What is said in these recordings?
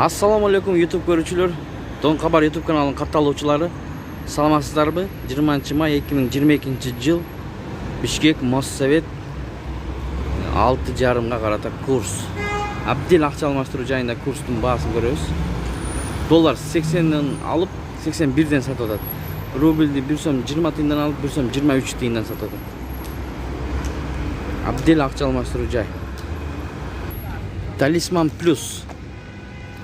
Assalamu alaikum YouTube görүүчүлөр. Don Kabar YouTube kanalının katalogçuları. Саламатсыздарбы? 20 май 2022 жыл Бишкек Моссовет 6,5-га карата курс. Абдел акча алмаштыруу жайында курстун баасын көрөбүз. Доллар 80ден алып 81ден сатып атат. Рубльди 1 сом 20 тиынден алып 1 сом 23 тиынден сатып атат. Абдел акча алмаштыруу жай. Талисман плюс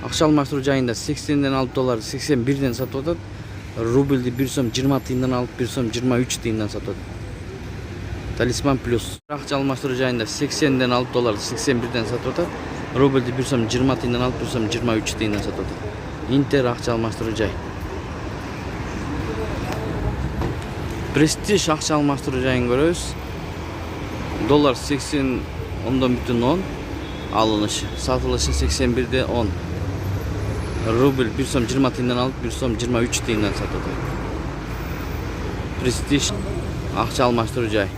акча алмаштыруу жайында 80ден алып доллар 81ден сатып атат. Рубльди 1 сом 20 тиынден алып 1 сом 23 тиынден сатып атат. Талисман плюс акча алмаштыруу жайында 80ден алып доллар 81ден сатып атат. Рубльди 1 сом 20 тиынден алып 1 сом 23 тиынден сатып атат. Интер акча алмаштыруу жай. Престиж акча алмаштыруу жайын көрөбүз. Доллар 80 10 алынышы, сатылышы 81де 10. Рубль 1 сом 20 тиынден алып 1 сом 23 тиынден сатып атат. Престиж акча алмаштыруу жай.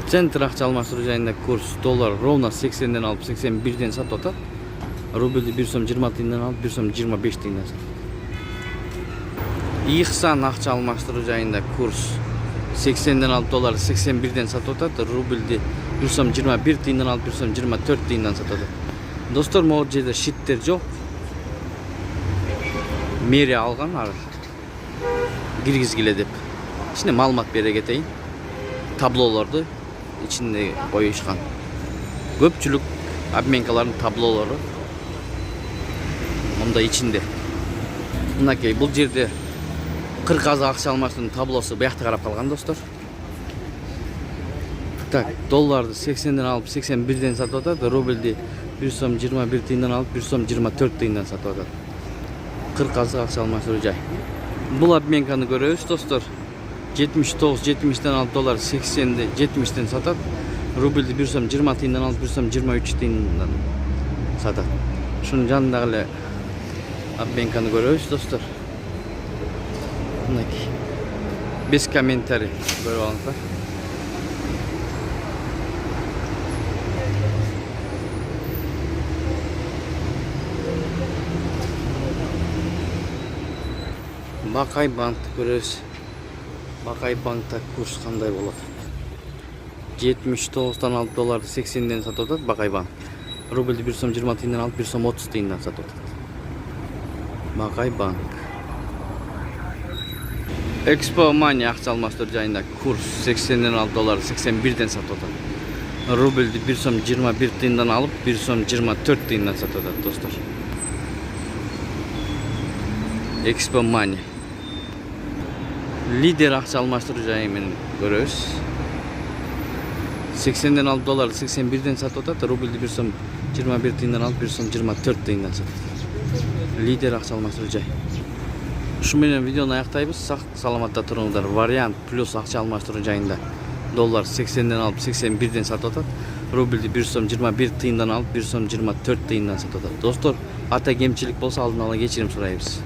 Центр акча алмаштыруу жайында курс доллар ровно 80ден алып 81ден сатып атат. Рубльди 1 сом 20 тиынден алып 1 сом 25 тиынден сатып атат. Ихсан акча алмаштыруу жайында курс 80ден алып доллар 81ден сатып атат. Рубльди 1 сом 21 тиынден алып 1 сом 24 тиынден сатып атат. Достор, могу жерде шиттер жок. Мэрия алган ар киргизгиле деп. Ичине маалымат бере кетейин. Таблолорду ичинде коюшкан. Көпчүлүк обменкалардын таблолору мында ичинде. Мынакей бул жерде 40 азы акча алмаштыруу таблосу буякта карап калган, достор. Так, долларды 80ден алып 81ден сатып атат. Рубльди 1 сом 21 тиынден алып 1 сом 24 тиынден сатып атат. 40 азы акча алмаштыруу жай. Бул обменканы көрөбүз, достор. 79-70ден алып доллар 80де 70ден сатат. Рубльди 1 сом 20 тиынден алып 1 сом 23 тиынден сатат. Шунун жанындагы эле обменканы көрөбүз, достор. Мынакей. Без комментарий көрүп алыңыздар. Бакай банкты көрөбүз. Бакай банкта курс кандай болот? 79ден алып долларды 80ден сатып атат Бакай банк. Рубльди 1 сом 20 тиынден алып 1 сом 30 тиынден сатып атат. Бакай банк. Экспо Мани акча алмаштыруу жайында курс 80ден алып доллар 81ден сатып атат. Рубльди 1 сом 21 тиынден алып 1 сом 24 тиынден сатып атат, достор. Экспо Мани. Лидер акча алмаштыруу жайы менен көрөбүз. 80ден алып доллар 81ден сатып атат. Рубльди 1 сом 21 тиынден алып 1 сом 24 тиынден сатып атат. Лидер акча алмаштыруу жай. Ушу менен видеону аяктайбыз. Сак саламатта туруңуздар. Вариант плюс акча алмаштыруу жайында доллар 80ден алып 81ден сатып атат. Рубльди 1 сом 21 тиындан алып 1 сом 24 тиындан сатып атат. Достор, ата кемчилик болсо алдын ала кечирим сурайбыз.